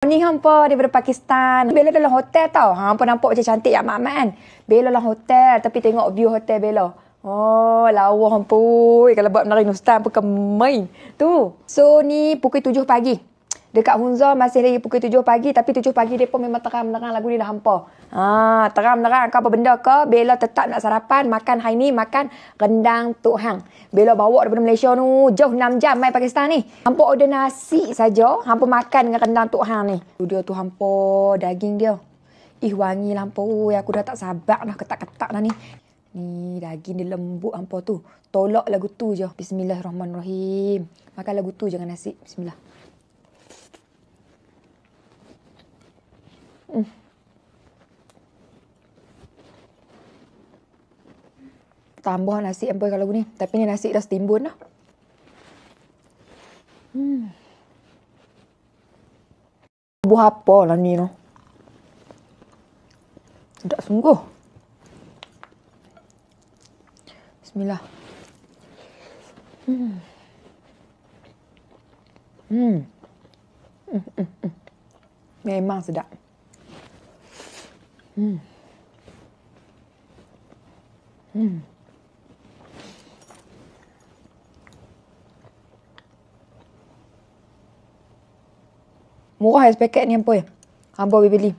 Ni hampa daripada Pakistan. Bella dalam hotel tau. Hampa nampak macam cantik amat-amat kan. Bella dalam hotel tapi tengok view hotel Bella. Oh, lawa hampa. Kalau buat menari Nustan pun main. Tu. So ni pukul 7 pagi. Dekat Hunza masih lagi pukul 7 pagi. Tapi 7 pagi dia pun memang terang-terang lagu ni dah hampa. Terang-terang kau apa benda ke. Bella tetap nak sarapan. Makan hari ni. Makan rendang Tok Hang. Bella bawa daripada Malaysia tu. Jauh 6 jam main Pakistan ni. Hampa order nasi saja. Hampa makan dengan rendang Tok Hang ni. Dia tu hampa daging dia. Wangi lah hampa. Aku dah tak sabar dah ketak-ketak dah ni. Ni daging dia lembut hampa tu. Tolak lagu tu je. Bismillahirrahmanirrahim. Makan lagu tu jangan nasi. Bismillah. Tambah nasi hampa kalau lagu ni. Tapi ni nasi dah setimbun dah. Buah apa lah ni no. Sedap sungguh. Bismillah. Memang sedap. Murah sepaket ni hampa ya. Hampa beli.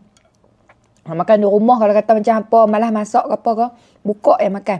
Makan di rumah kalau kata macam hampa malas masak ke apa ke. Buka makan.